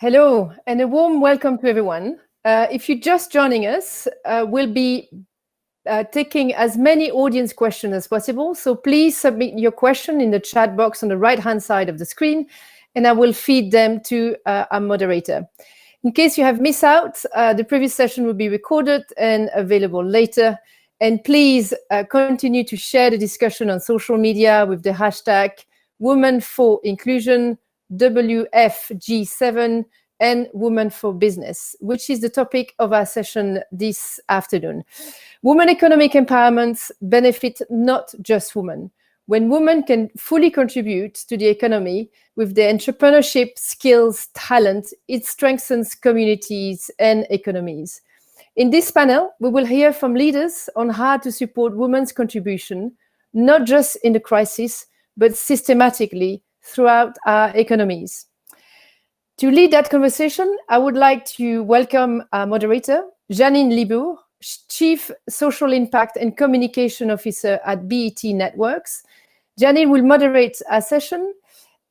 Hello, and a warm welcome to everyone. If you're just joining us, we'll be taking as many audience questions as possible. So please submit your question in the chat box on the right-hand side of the screen, and I will feed them to our moderator. In case you have missed out, the previous session will be recorded and available later. And please continue to share the discussion on social media with the hashtag Women4Inclusion, WFG7, and Women4Business, which is the topic of our session this afternoon. Women economic empowerment benefit not just women. When women can fully contribute to the economy with their entrepreneurship, skills, talent, it strengthens communities and economies. In this panel, we will hear from leaders on how to support women's contribution, not just in the crisis, but systematically throughout our economies. To lead that conversation, I would like to welcome our moderator, Janine Libour, Chief Social Impact and Communication Officer at BET Networks. Janine will moderate our session,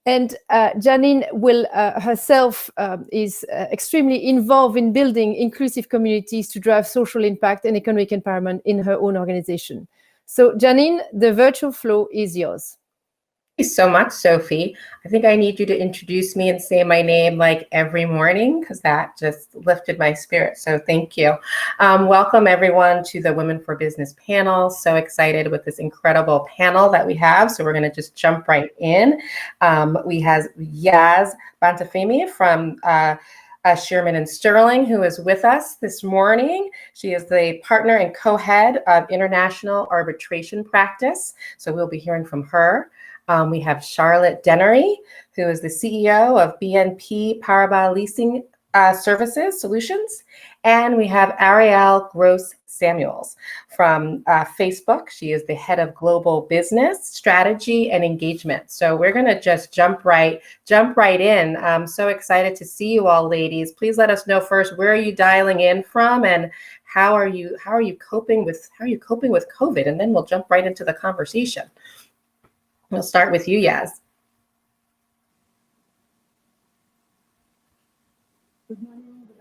and Janine will herself is extremely involved in building inclusive communities to drive social impact and economic empowerment in her own organization. So Janine, the virtual floor is yours. Thank you so much, Sophie. I think I need you to introduce me and say my name like every morning, because that just lifted my spirit. So thank you. Welcome everyone to the Women4Business panel. So excited with this incredible panel that we have. So we're going to just jump right in. We have Yaz Bantafemi from Shearman and Sterling, who is with us this morning. She is the partner and co-head of International Arbitration Practice. So we'll be hearing from her. We have Charlotte Dennery, who is the CEO of BNP Paribas Leasing Services Solutions. And we have Ariel Gross Samuels from Facebook. She is the head of global business strategy and engagement. So we're going to just jump right in. I'm so excited to see you all, ladies. Please let us know first, where are you dialing in from, and how are you coping with COVID? And then we'll jump right into the conversation. We'll start with you, Yaz. Good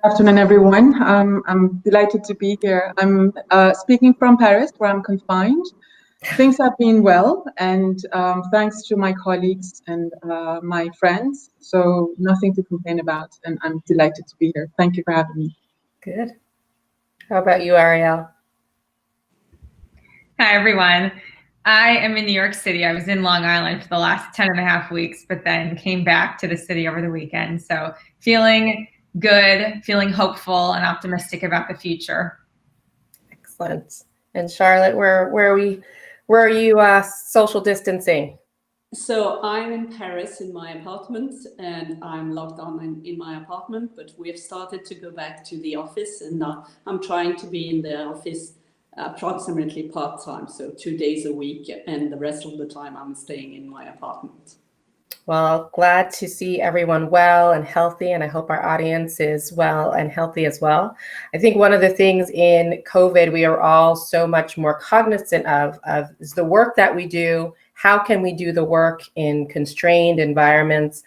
afternoon, everyone. I'm delighted to be here. I'm speaking from Paris, where I'm confined. Things have been well, and thanks to my colleagues and my friends, so nothing to complain about, and I'm delighted to be here. Thank you for having me. Good. How about you, Ariel? Hi, everyone. I am in New York City. I was in Long Island for the last 10 and a half weeks, but then came back to the city over the weekend. So feeling good, feeling hopeful and optimistic about the future. Excellent. And Charlotte, where are you social distancing? So I'm in Paris in my apartment, and I'm locked down in my apartment, but we have started to go back to the office, and I'm trying to be in the office approximately part-time, so 2 days a week, and the rest of the time I'm staying in my apartment. Well, glad to see everyone well and healthy, and I hope our audience is well and healthy as well. I think one of the things in COVID we are all so much more cognizant of is the work that we do. How can we do the work in constrained environments?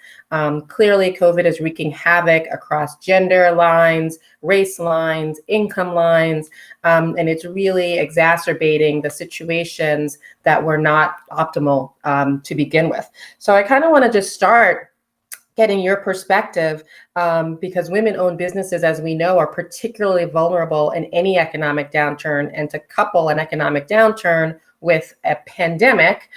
Clearly, COVID is wreaking havoc across gender lines, race lines, income lines, and it's really exacerbating the situations that were not optimal to begin with. So I kind of want to just start getting your perspective, because women-owned businesses, as we know, are particularly vulnerable in any economic downturn, and to couple an economic downturn with a pandemic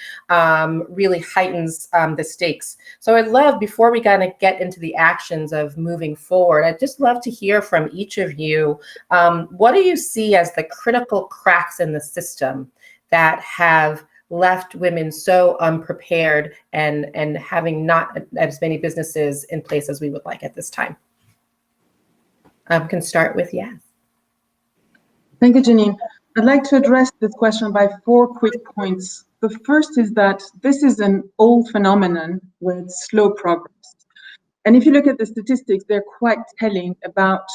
really heightens the stakes. So I'd love, before we kind of get into the actions of moving forward, I'd just love to hear from each of you. What do you see as the critical cracks in the system that have left women so unprepared and having not as many businesses in place as we would like at this time? I can start with Yaz. Thank you, Janine. I'd like to address this question by 4 quick points. The first is that this is an old phenomenon with slow progress. And if you look at the statistics, they're quite telling about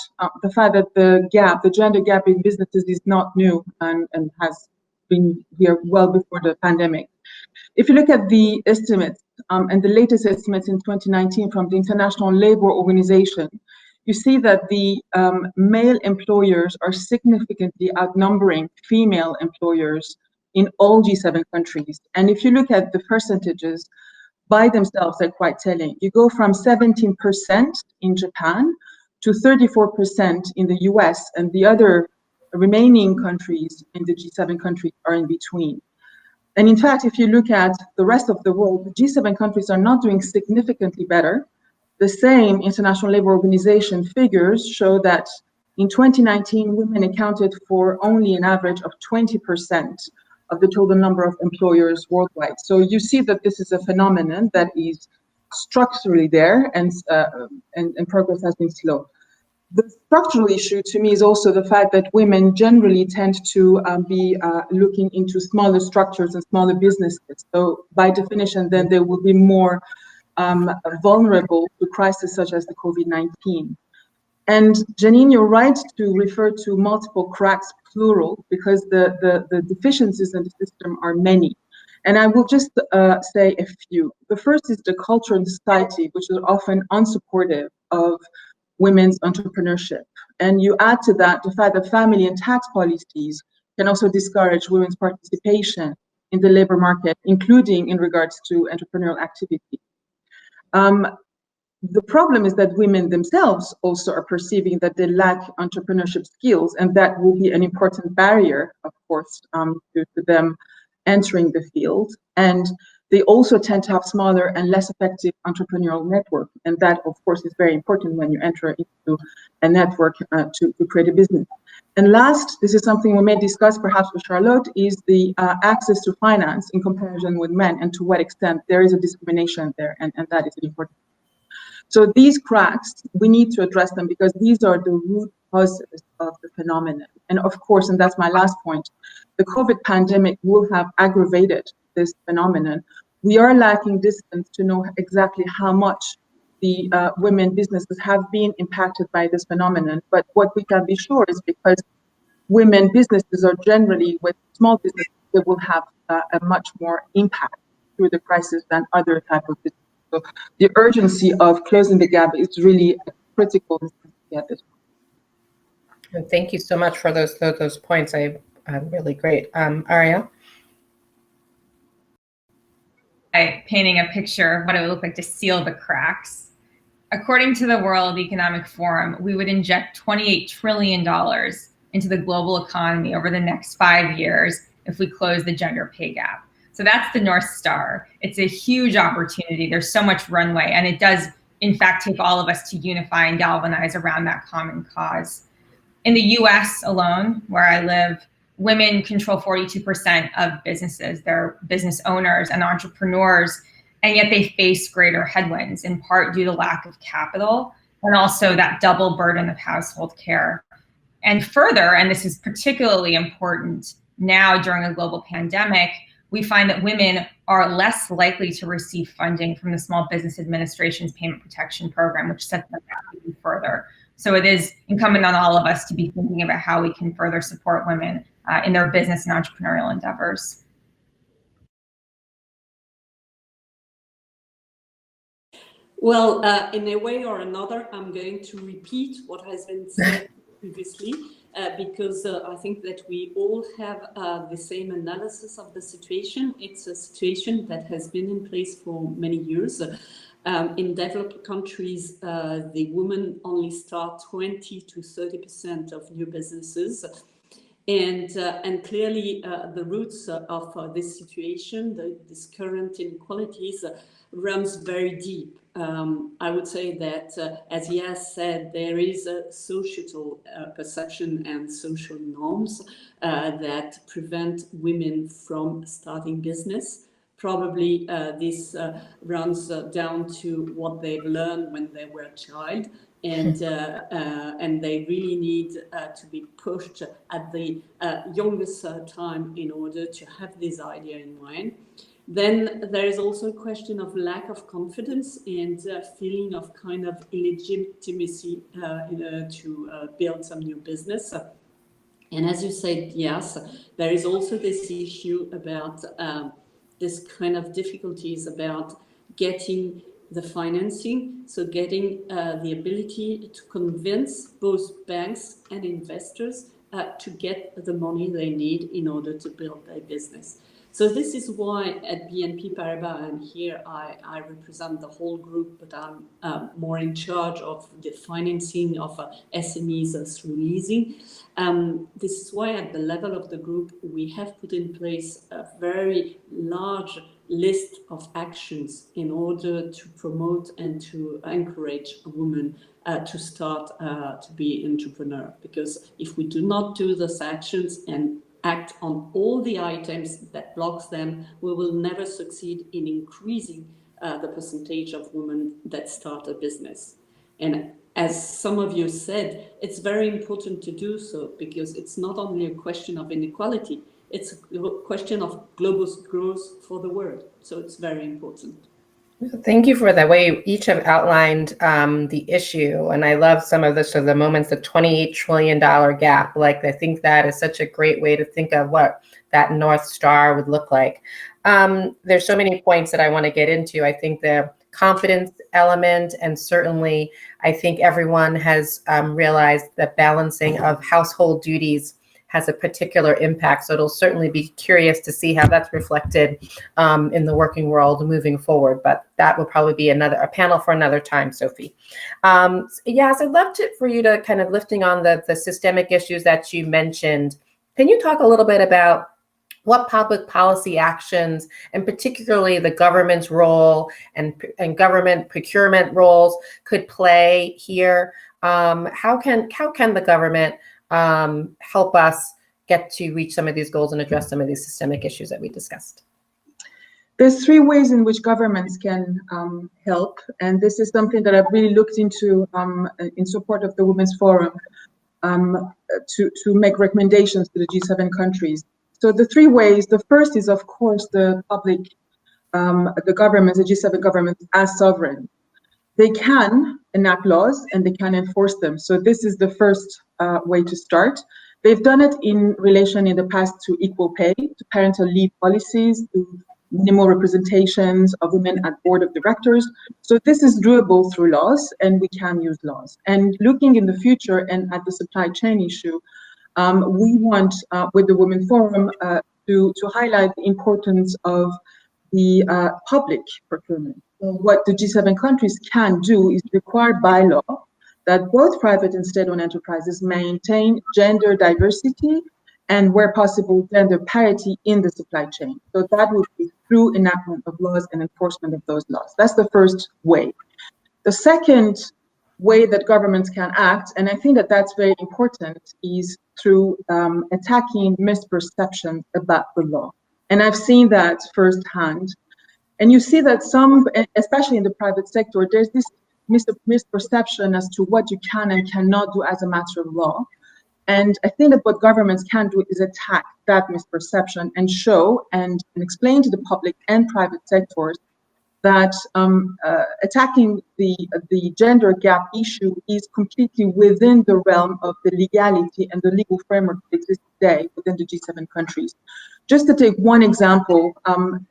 the fact that the gender gap in businesses is not new and has been here well before the pandemic. If you look at the estimates and the latest estimates in 2019 from the International Labour Organization, you see that the male employers are significantly outnumbering female employers in all G7 countries. And if you look at the percentages by themselves, they're quite telling. You go from 17% in Japan to 34% in the US, and the other remaining countries in the G7 countries are in between. And in fact, if you look at the rest of the world, the G7 countries are not doing significantly better. The same International Labour Organization figures show that in 2019, women accounted for only an average of 20% of the total number of employers worldwide. So you see that this is a phenomenon that is structurally there, and progress has been slow. The structural issue to me is also the fact that women generally tend to be looking into smaller structures and smaller businesses. So by definition, then they will be more vulnerable to crises such as the COVID-19. And Janine, you're right to refer to multiple cracks, plural, because the deficiencies in the system are many. And I will just say a few. The first is the culture in society, which is often unsupportive of women's entrepreneurship. And you add to that the fact that family and tax policies can also discourage women's participation in the labor market, including in regards to entrepreneurial activity. The problem is that women themselves also are perceiving that they lack entrepreneurship skills, and that will be an important barrier, of course, to them entering the field. And they also tend to have smaller and less effective entrepreneurial network. And that, of course, is very important when you enter into a network to create a business. And last, this is something we may discuss perhaps with Charlotte, is the access to finance in comparison with men, and to what extent there is a discrimination there, and that is important. So these cracks, we need to address them because these are the root causes of the phenomenon. And of course, and that's my last point, the COVID pandemic will have aggravated this phenomenon. We are lacking distance to know exactly how much the women businesses have been impacted by this phenomenon. But what we can be sure is because women businesses are generally, with small businesses, they will have a much more impact through the crisis than other type of businesses. So the urgency of closing the gap is really critical at this point. And thank you so much for those points. Really great. Ariel? Painting a picture of what it would look like to seal the cracks. According to the World Economic Forum, we would inject $28 trillion into the global economy over the next 5 years if we close the gender pay gap. So that's the North Star. It's a huge opportunity. There's so much runway, and it does, in fact, take all of us to unify and galvanize around that common cause. In the US alone, where I live, women control 42% of businesses. They're business owners and entrepreneurs, and yet they face greater headwinds, in part due to lack of capital and also that double burden of household care. And further, and this is particularly important now during a global pandemic, we find that women are less likely to receive funding from the Small Business Administration's Payment Protection Program, which sets them back even further. So it is incumbent on all of us to be thinking about how we can further support women in their business and entrepreneurial endeavors. Well, in a way or another, I'm going to repeat what has been said previously, because I think that we all have the same analysis of the situation. It's a situation that has been in place for many years. In developed countries, the women only start 20 to 30% of new businesses. And clearly the roots of this situation, this current inequalities, runs very deep. I would say that, as Yas said, there is a societal perception and social norms that prevent women from starting business. Probably this runs down to what they've learned when they were a child, and they really need to be pushed at the youngest time in order to have this idea in mind. Then there is also a question of lack of confidence and feeling of kind of illegitimacy to build some new business. And as you said, yes, there is also this issue about this kind of difficulties about getting the financing, so getting the ability to convince both banks and investors to get the money they need in order to build their business. So this is why at BNP Paribas, and here I represent the whole group, but I'm more in charge of the financing of SMEs through leasing. This is why at the level of the group, we have put in place a very large list of actions in order to promote and to encourage women to start to be entrepreneur. Because if we do not do those actions and act on all the items that blocks them, we will never succeed in increasing the percentage of women that start a business. And as some of you said, it's very important to do so because it's not only a question of inequality, it's a question of global growth for the world. So it's very important. Thank you for that way you each have outlined the issue. And I love some of this, the moments, the $28 trillion gap. Like, I think that is such a great way to think of what that North Star would look like. There's so many points that I want to get into. I think the confidence element, and certainly I think everyone has realized that balancing of household duties has a particular impact. So it'll certainly be curious to see how that's reflected in the working world moving forward. But that will probably be a panel for another time, Sophie. Yes, I'd love for you to kind of lifting on the systemic issues that you mentioned. Can you talk a little bit about what public policy actions, and particularly the government's role and government procurement roles, could play here? How can the government help us get to reach some of these goals and address some of these systemic issues that we discussed? There's three ways in which governments can help, and this is something that I've really looked into in support of the Women's Forum to make recommendations to the G7 countries. So the three ways, the first is, of course, the public, the governments, the G7 governments as sovereign. They can enact laws and they can enforce them. So this is the first way to start. They've done it in relation in the past to equal pay, to parental leave policies, to minimal representations of women at board of directors. So this is doable through laws, and we can use laws. And looking in the future and at the supply chain issue, we want, with the Women Forum, to highlight the importance of the public procurement. So what the G7 countries can do is require by law that both private and state-owned enterprises maintain gender diversity and, where possible, gender parity in the supply chain. So that would be through enactment of laws and enforcement of those laws. That's the first way. The second way that governments can act, and I think that that's very important, is through attacking misperceptions about the law. And I've seen that firsthand. And you see that some, especially in the private sector, there's this misperception as to what you can and cannot do as a matter of law. And I think that what governments can do is attack that misperception and show and explain to the public and private sectors that attacking the gender gap issue is completely within the realm of the legality and the legal framework that exists today within the G7 countries. Just to take one example,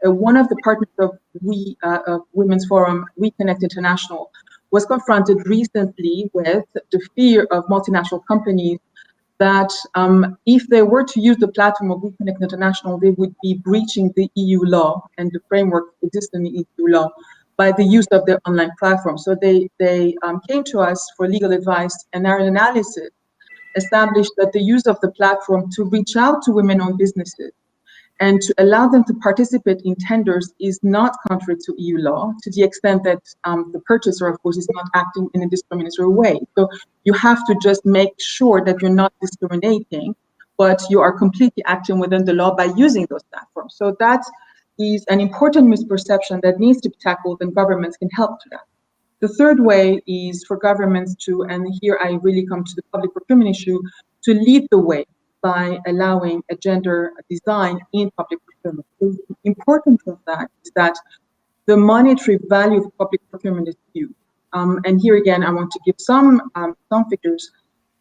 one of the partners of Women's Forum, We Connect International, was confronted recently with the fear of multinational companies that if they were to use the platform of We Connect International, they would be breaching the EU law and the framework existing in the EU law by the use of their online platform. So they came to us for legal advice, and our analysis established that the use of the platform to reach out to women-owned businesses and to allow them to participate in tenders is not contrary to EU law, to the extent that the purchaser, of course, is not acting in a discriminatory way. So you have to just make sure that you're not discriminating, but you are completely acting within the law by using those platforms. So that is an important misperception that needs to be tackled, and governments can help to that. The third way is for governments to, and here I really come to the public procurement issue, to lead the way by allowing a gender design in public procurement. The importance of that is that the monetary value of public procurement is huge. And here again, I want to give some figures.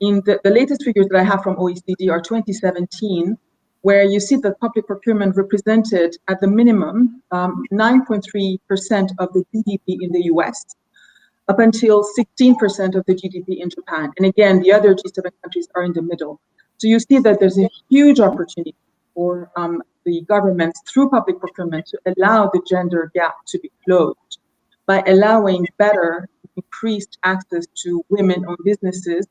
In the latest figures that I have from OECD are 2017. where you see that public procurement represented at the minimum 9.3% of the GDP in the US, up until 16% of the GDP in Japan. And again, the other G7 countries are in the middle. So you see that there's a huge opportunity for the governments through public procurement to allow the gender gap to be closed by allowing better, increased access to women-owned businesses,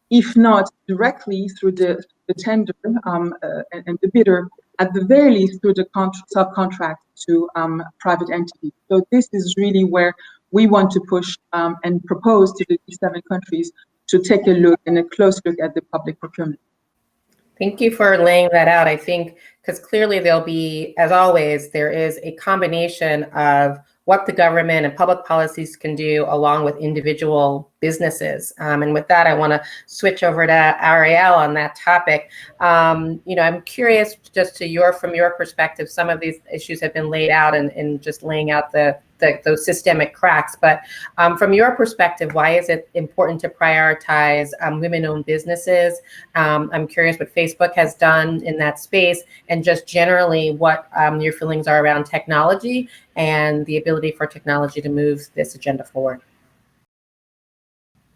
if not directly through the tender and the bidder, at the very least through the subcontract to private entities. So this is really where we want to push and propose to the G7 countries to take a look and a close look at the public procurement. Thank you for laying that out. I think, because clearly there'll be, as always, there is a combination of what the government and public policies can do along with individual businesses. And with that, I want to switch over to Ariel on that topic. I'm curious just from your perspective, some of these issues have been laid out and just laying out those systemic cracks. But from your perspective, why is it important to prioritize women-owned businesses? I'm curious what Facebook has done in that space, and just generally what your feelings are around technology and the ability for technology to move this agenda forward.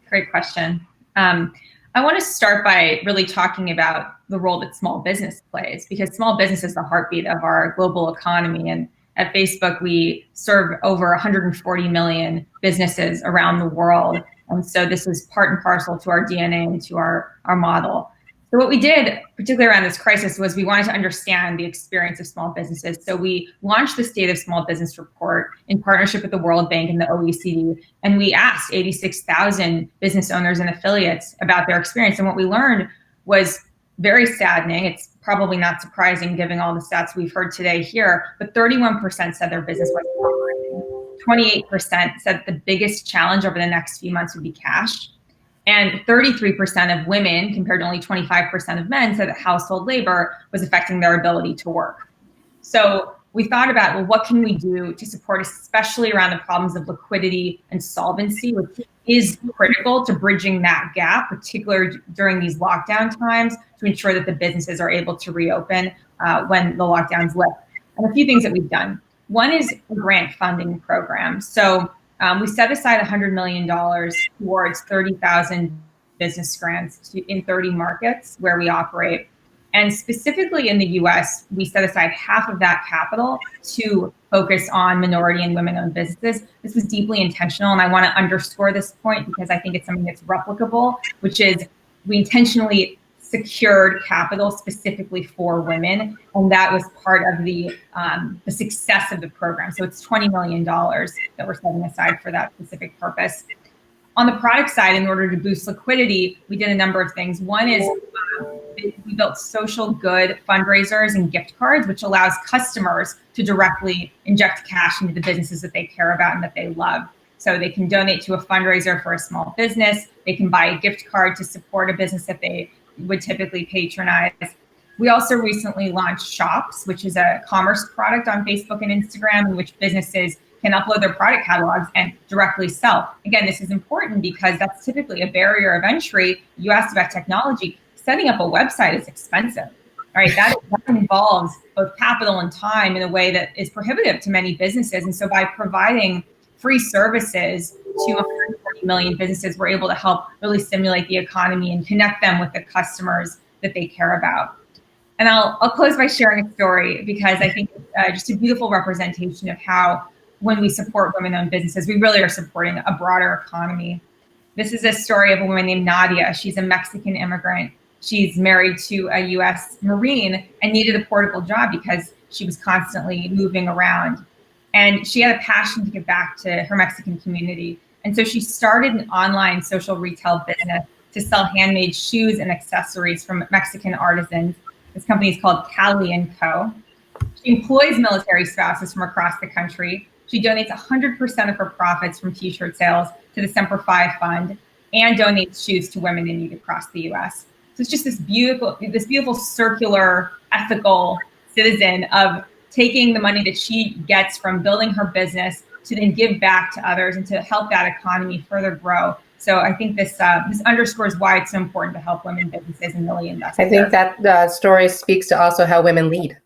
Great question. I want to start by really talking about the role that small business plays, because small business is the heartbeat of our global economy. And at Facebook, we serve over 140 million businesses around the world. And so this is part and parcel to our DNA and to our model. So what we did, particularly around this crisis, was we wanted to understand the experience of small businesses. So we launched the State of Small Business Report in partnership with the World Bank and the OECD. And we asked 86,000 business owners and affiliates about their experience. And what we learned was very saddening. It's probably not surprising given all the stats we've heard today here, but 31% said their business was operating. 28% said the biggest challenge over the next few months would be cash. And 33% of women, compared to only 25% of men, said that household labor was affecting their ability to work. So we thought about, well, what can we do to support, especially around the problems of liquidity and solvency, which is critical to bridging that gap, particularly during these lockdown times, to ensure that the businesses are able to reopen when the lockdowns lift. And a few things that we've done. One is a grant funding program. So we set aside $100 million towards 30,000 business grants in 30 markets where we operate. And specifically in the US, we set aside half of that capital to focus on minority and women-owned businesses. This was deeply intentional, and I want to underscore this point because I think it's something that's replicable, which is we intentionally secured capital specifically for women, and that was part of the success of the program. So it's $20 million that we're setting aside for that specific purpose. On the product side, in order to boost liquidity, we did a number of things. One is we built social good fundraisers and gift cards, which allows customers to directly inject cash into the businesses that they care about and that they love. So they can donate to a fundraiser for a small business. They can buy a gift card to support a business that they would typically patronize. We also recently launched Shops, which is a commerce product on Facebook and Instagram in which businesses can upload their product catalogs and directly sell. Again, this is important because that's typically a barrier of entry. You asked about technology. Setting up a website is expensive, right? That involves both capital and time in a way that is prohibitive to many businesses. And so by providing free services to 140 million businesses, we're able to help really stimulate the economy and connect them with the customers that they care about. And I'll close by sharing a story because I think it's just a beautiful representation of how when we support women-owned businesses, we really are supporting a broader economy. This is a story of a woman named Nadia. She's a Mexican immigrant. She's married to a US Marine and needed a portable job because she was constantly moving around. And she had a passion to give back to her Mexican community. And so she started an online social retail business to sell handmade shoes and accessories from Mexican artisans. This company is called Cali & Co. She employs military spouses from across the country. She donates 100% of her profits from t-shirt sales to the Semper Fi Fund and donates shoes to women in need across the US. So it's just this beautiful circular, ethical citizen of taking the money that she gets from building her business to then give back to others and to help that economy further grow. So I think this underscores why it's so important to help women businesses and really invest. I think that the story speaks to also how women lead,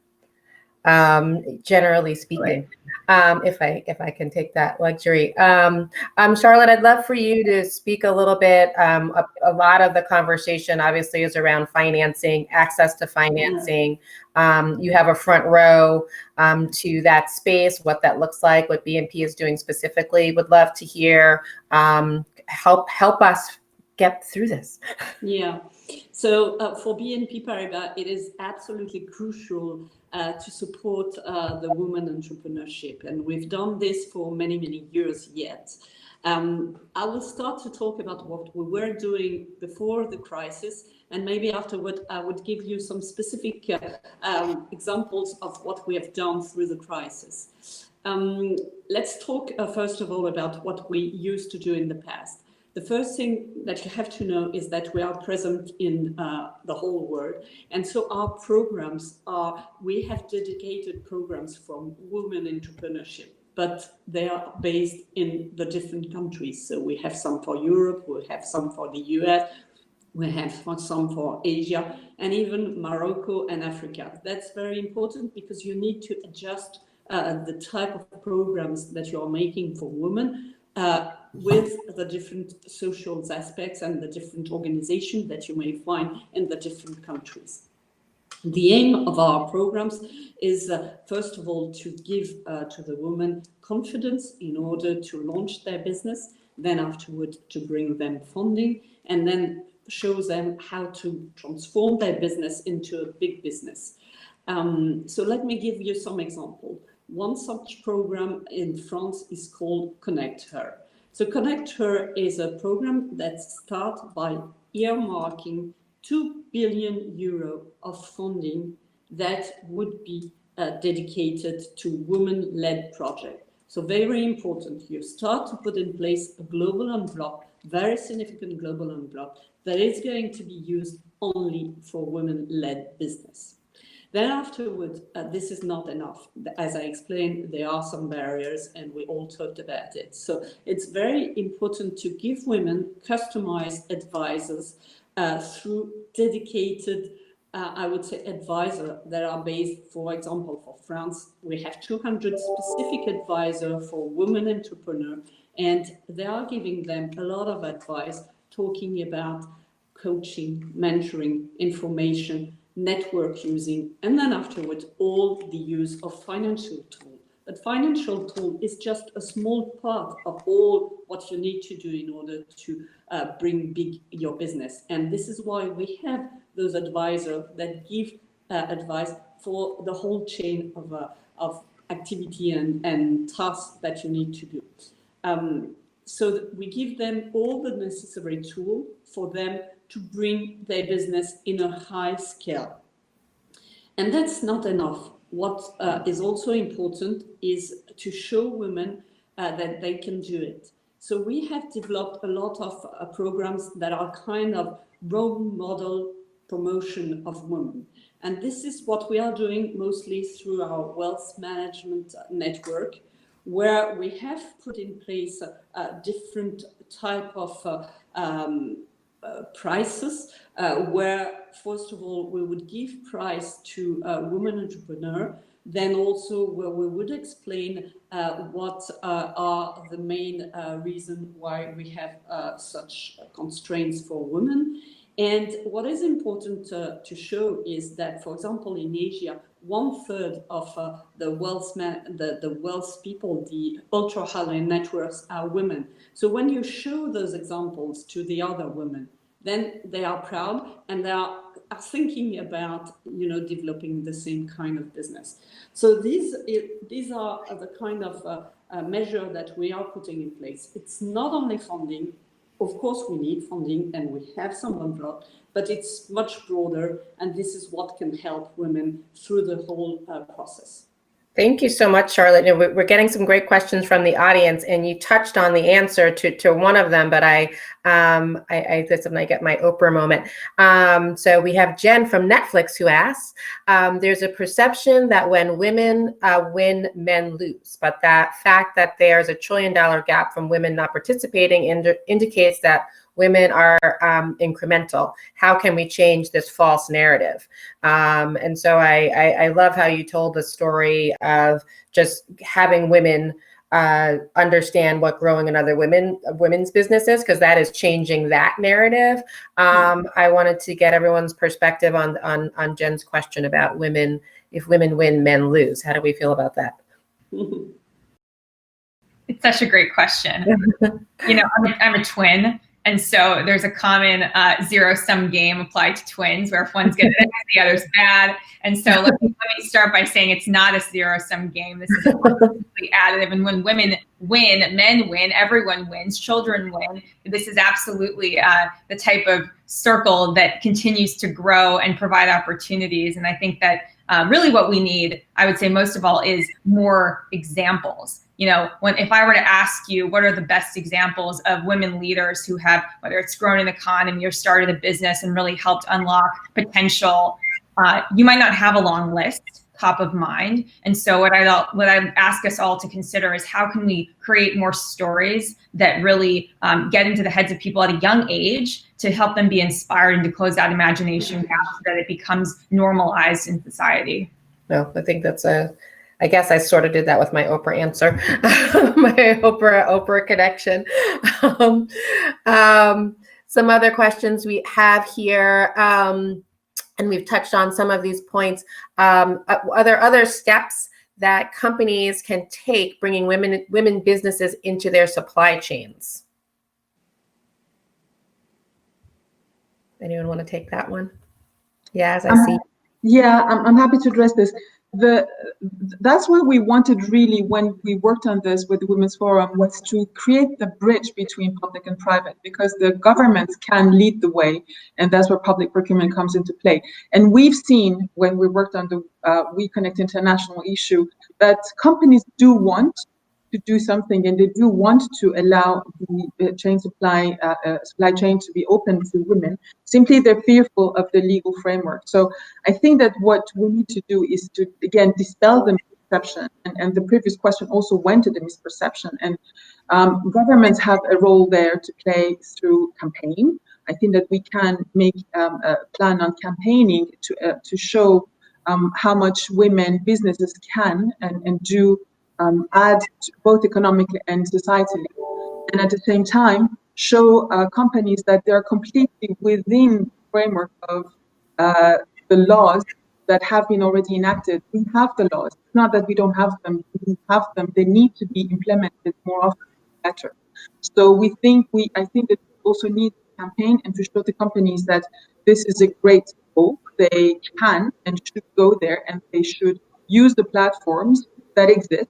generally speaking. If I can take that luxury. Charlotte, I'd love for you to speak a little bit. A lot of the conversation obviously is around financing, access to financing. You have a front row to that space, what that looks like, what BNP is doing specifically. Would love to hear, help us get through this. Yeah. So for BNP Paribas, it is absolutely crucial to support the women entrepreneurship. And we've done this for many, many years yet. I will start to talk about what we were doing before the crisis. And maybe afterward, I would give you some specific examples of what we have done through the crisis. Let's talk first of all about what we used to do in the past. The first thing that you have to know is that we are present in the whole world. And so our programs we have dedicated programs from women entrepreneurship, but they are based in the different countries. So we have some for Europe, we have some for the US, we have some for Asia, and even Morocco and Africa. That's very important because you need to adjust the type of programs that you are making for women with the different social aspects and the different organizations that you may find in the different countries. The aim of our programs is, first of all, to give to the women confidence in order to launch their business, then afterward to bring them funding, and then show them how to transform their business into a big business. So let me give you some example. One such program in France is called Connect Her. So Connect Her is a program that starts by earmarking 2 billion euro of funding that would be dedicated to women-led projects. So very important, you start to put in place a global envelope, very significant global envelope, that is going to be used only for women-led business. Then afterwards, this is not enough. As I explained, there are some barriers and we all talked about it. So it's very important to give women customized advisors through dedicated, I would say, advisors that are based, for example, for France, we have 200 specific advisors for women entrepreneurs, and they are giving them a lot of advice, talking about coaching, mentoring, information, network using, and then afterwards all the use of financial tool. But financial tool is just a small part of all what you need to do in order to bring big your business. And this is why we have those advisors that give advice for the whole chain of activity and tasks that you need to do. So that we give them all the necessary tool for them to bring their business in a high scale. And that's not enough. What is also important is to show women that they can do it. So we have developed a lot of programs that are kind of role model promotion of women. And this is what we are doing mostly through our wealth management network, where we have put in place a different type of prices, where first of all we would give price to a woman entrepreneur, then also where we would explain what are the main reasons why we have such constraints for women. And what is important to show is that, for example, in Asia, 1/3 of the wealth people, the ultra high networks, are women. So when you show those examples to the other women, then they are proud and they are thinking about, developing the same kind of business. So these are the kind of measure that we are putting in place. It's not only funding. Of course, we need funding and we have some envelope, but it's much broader, and this is what can help women through the whole process. Thank you so much, Charlotte. We're getting some great questions from the audience, and you touched on the answer to one of them, but I did something, I get my Oprah moment. So we have Jen from Netflix who asks, there's a perception that when women win, men lose, but that fact that there's $1 trillion gap from women not participating indicates that women are incremental. How can we change this false narrative? And so I love how you told the story of just having women understand what growing another women's business is, because that is changing that narrative. I wanted to get everyone's perspective on Jen's question about women. If women win, men lose. How do we feel about that? It's such a great question. You know, I'm a twin. And so there's a common zero-sum game applied to twins, where if one's good, the other's bad. And so let me start by saying it's not a zero-sum game. This is completely additive. And when women win, men win, everyone wins, children win. This is absolutely the type of circle that continues to grow and provide opportunities. And I think that really what we need, I would say most of all, is more examples. You know, if I were to ask you, what are the best examples of women leaders who have, whether it's grown an economy or started a business and really helped unlock potential, you might not have a long list top of mind. And so what I ask us all to consider is, how can we create more stories that really get into the heads of people at a young age to help them be inspired and to close that imagination gap so that it becomes normalized in society? No, I think I guess I sort of did that with my Oprah answer, my Oprah connection. Some other questions we have here, and we've touched on some of these points. Are there other steps that companies can take bringing women businesses into their supply chains? Anyone want to take that one? Yeah, as I see. Yeah, I'm happy to address this. That's what we wanted really when we worked on this with the Women's Forum, was to create the bridge between public and private, because the governments can lead the way, and that's where public procurement comes into play. And we've seen, when we worked on the We Connect International issue, that companies do want to do something, and they do want to allow the supply chain to be open to women. Simply, they're fearful of the legal framework. So I think that what we need to do is to, again, dispel the misperception. And the previous question also went to the misperception. And governments have a role there to play through campaign. I think that we can make a plan on campaigning to show how much women businesses can and do add both economically and societally, and at the same time show companies that they are completely within the framework of the laws that have been already enacted. We have the laws. It's not that we don't have them. We have them. They need to be implemented more often, better. So I think that we also need to campaign and to show the companies that this is a great goal. They can and should go there, and they should use the platforms that exist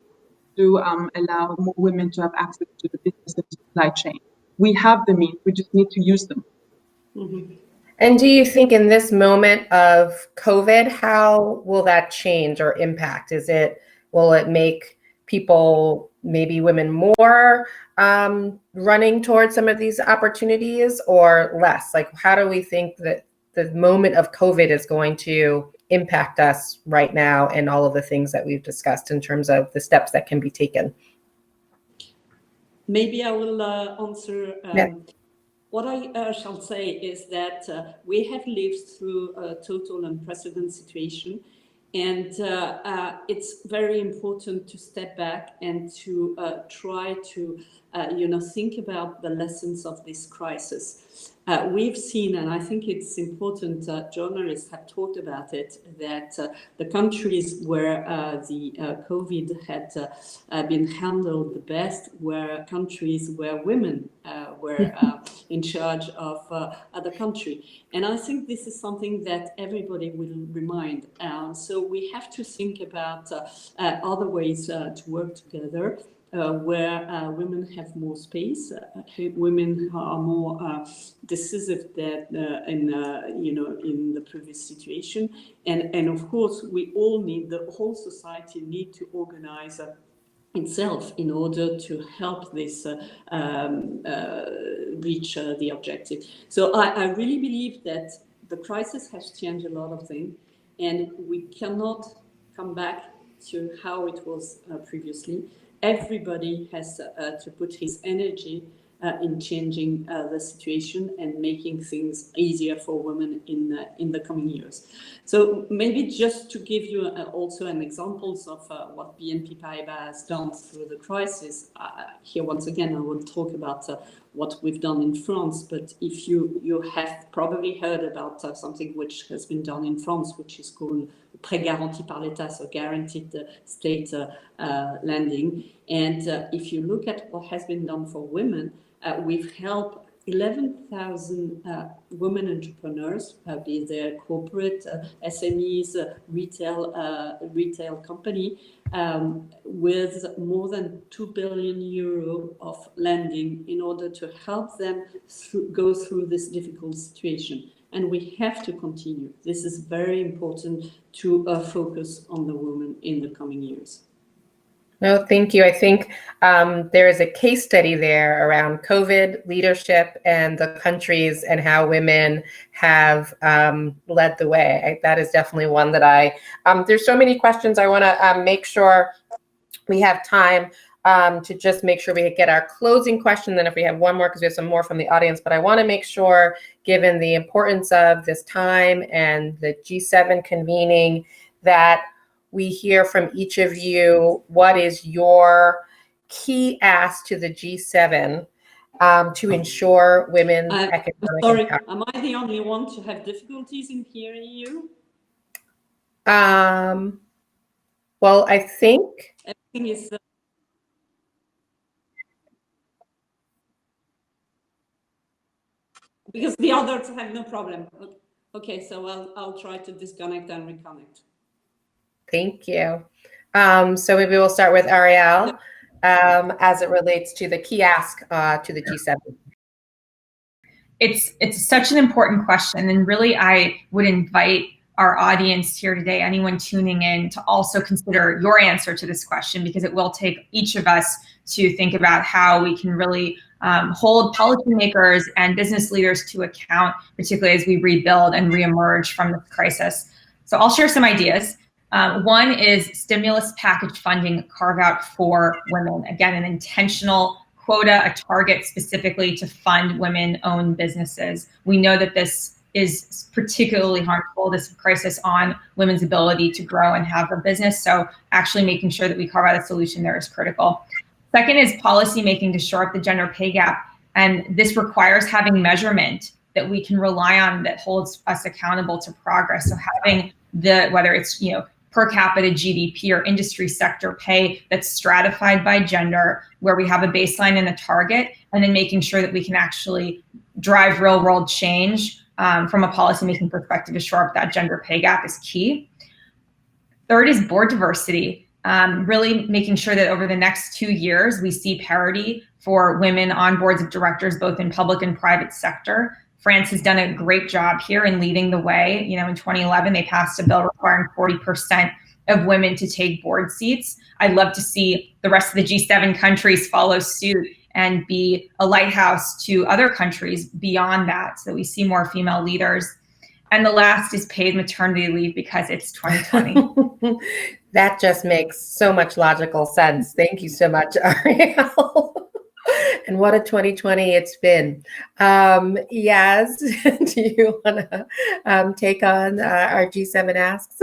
to allow more women to have access to the business and supply chain. We have the means, we just need to use them. Mm-hmm. And do you think in this moment of COVID, how will that change or impact? Will it make people, maybe women, more running towards some of these opportunities, or less? Like, how do we think that the moment of COVID is going to impact us right now, and all of the things that we've discussed in terms of the steps that can be taken? Maybe I will answer. Yeah. What I shall say is that we have lived through a total unprecedented situation, and it's very important to step back and to try to think about the lessons of this crisis. We've seen, and I think it's important, journalists have talked about it, that the countries where the COVID had been handled the best were countries where women were in charge of the country. And I think this is something that everybody will remind. So we have to think about other ways to work together. where women have more space, women are more decisive than in the previous situation, and of course we all need, the whole society need to organize itself in order to help this reach the objective. So I really believe that the crisis has changed a lot of things, and we cannot come back to how it was previously. Everybody has to put his energy in changing the situation and making things easier for women in the coming years. So maybe just to give you also an examples of what BNP Paribas has done through the crisis. Here once again I will talk about what we've done in France, but if you have probably heard about something which has been done in France, which is called prêt garanti par l'État, so guaranteed state lending. And if you look at what has been done for women, we've helped 11,000 women entrepreneurs, be they corporate, SMEs, retail company, with more than 2 billion euro of lending in order to help them go through this difficult situation. And we have to continue. This is very important to focus on the women in the coming years. No, thank you. I think there is a case study there around COVID leadership and the countries and how women have led the way. That is definitely one that there's so many questions. I want to make sure we have time to just make sure we get our closing question. Then if we have one more, because we have some more from the audience, but I want to make sure, given the importance of this time and the G7 convening, that we hear from each of you, what is your key ask to the G7 to ensure women's economic empowerment? Am I the only one to have difficulties in hearing you? Well, I think everything is because the others have no problem. Okay, so I'll try to disconnect and reconnect. Thank you. So maybe we'll start with Ariel as it relates to the key ask to the G7. It's such an important question, and really I would invite our audience here today, anyone tuning in, to also consider your answer to this question, because it will take each of us to think about how we can really hold policymakers and business leaders to account, particularly as we rebuild and reemerge from this crisis. So I'll share some ideas. One is stimulus package funding carve out for women. Again, an intentional quota, a target specifically to fund women-owned businesses. We know that this is particularly harmful, this crisis, on women's ability to grow and have a business. So actually making sure that we carve out a solution there is critical. Second is policy making to shore up the gender pay gap. And this requires having measurement that we can rely on that holds us accountable to progress. So having whether it's, per capita GDP or industry sector pay that's stratified by gender, where we have a baseline and a target, and then making sure that we can actually drive real world change from a policymaking perspective to shore up that gender pay gap is key. Third is board diversity, really making sure that over the next 2 years, we see parity for women on boards of directors, both in public and private sector. France has done a great job here in leading the way. In 2011, they passed a bill requiring 40% of women to take board seats. I'd love to see the rest of the G7 countries follow suit and be a lighthouse to other countries beyond that, so that we see more female leaders. And the last is paid maternity leave, because it's 2020. That just makes so much logical sense. Thank you so much, Ariel. And what a 2020 it's been. Yaz, do you want to take on our G7 asks?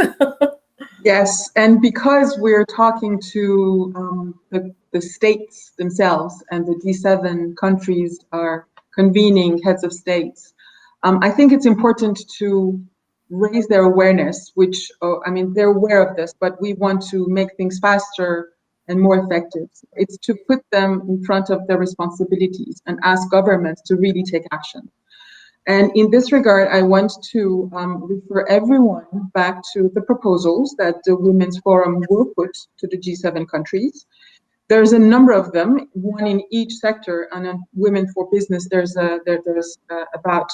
Yes, and because we're talking to the states themselves, and the G7 countries are convening heads of states, I think it's important to raise their awareness, which, they're aware of this, but we want to make things faster and more effective. It's to put them in front of their responsibilities and ask governments to really take action. And in this regard, I want to refer everyone back to the proposals that the Women's Forum will put to the G7 countries. There's a number of them, one in each sector, and on Women4Business, there's about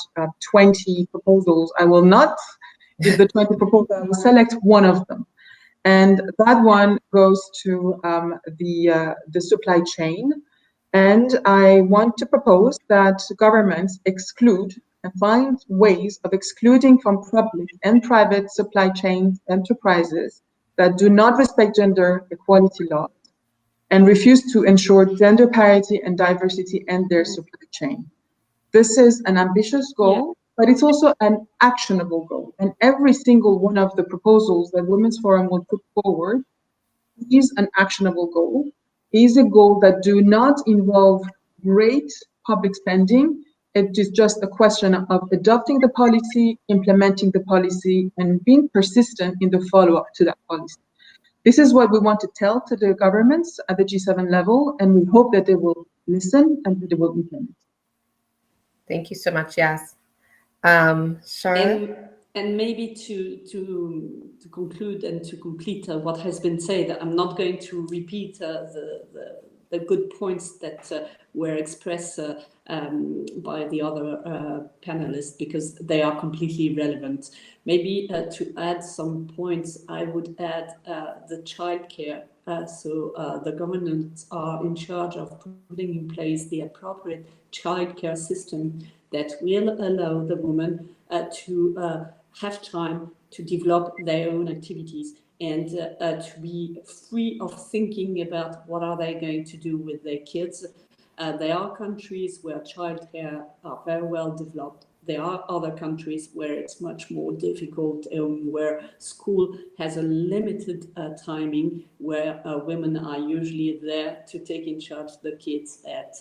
20 proposals. I will not give the 20 proposals, I will select one of them. And that one goes to the supply chain. And I want to propose that governments exclude and find ways of excluding from public and private supply chain enterprises that do not respect gender equality laws and refuse to ensure gender parity and diversity in their supply chain. This is an ambitious goal, but it's also an actionable goal. And every single one of the proposals that Women's Forum will put forward is an actionable goal, is a goal that do not involve great public spending. It is just a question of adopting the policy, implementing the policy, and being persistent in the follow-up to that policy. This is what we want to tell to the governments at the G7 level, and we hope that they will listen and that they will implement. Thank you so much, Yas. Charlotte? And maybe to conclude and to complete what has been said, I'm not going to repeat the good points that were expressed by the other panelists, because they are completely relevant. Maybe to add some points, I would add the childcare. So the governments are in charge of putting in place the appropriate childcare system that will allow the women to have time to develop their own activities and to be free of thinking about what are they going to do with their kids. There are countries where childcare are very well developed. There are other countries where it's much more difficult, where school has a limited timing, where women are usually there to take in charge the kids at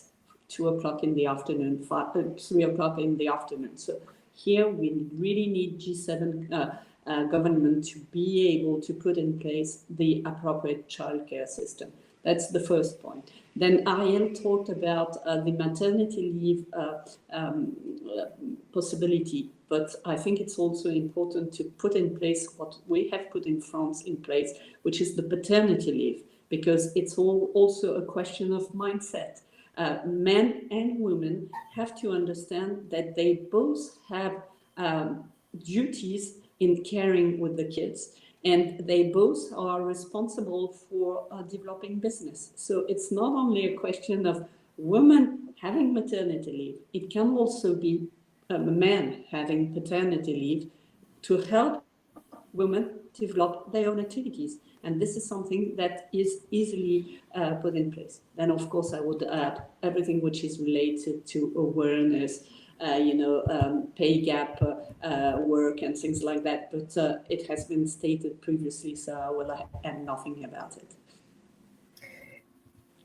2 o'clock in the afternoon, 3 o'clock in the afternoon. So here we really need G7 government to be able to put in place the appropriate childcare system. That's the first point. Then Ariel talked about the maternity leave possibility, but I think it's also important to put in place what we have put in France in place, which is the paternity leave, because it's also a question of mindset. Men and women have to understand that they both have duties in caring with the kids, and they both are responsible for developing business. So it's not only a question of women having maternity leave, it can also be men having paternity leave to help women develop their own activities. And this is something that is easily put in place. Then, of course, I would add everything which is related to awareness, pay gap work and things like that. But it has been stated previously, so I will add nothing about it.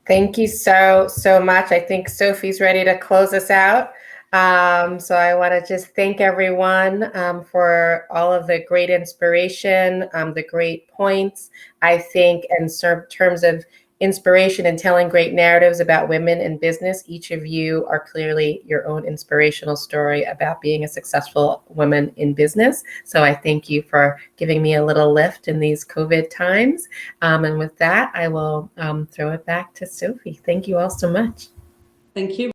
Thank you so much. I think Sophie's ready to close us out. So I want to just thank everyone for all of the great inspiration, the great points. I think in terms of inspiration and telling great narratives about women in business, each of you are clearly your own inspirational story about being a successful woman in business. So I thank you for giving me a little lift in these COVID times. And with that, I will throw it back to Sophie. Thank you all so much. Thank you.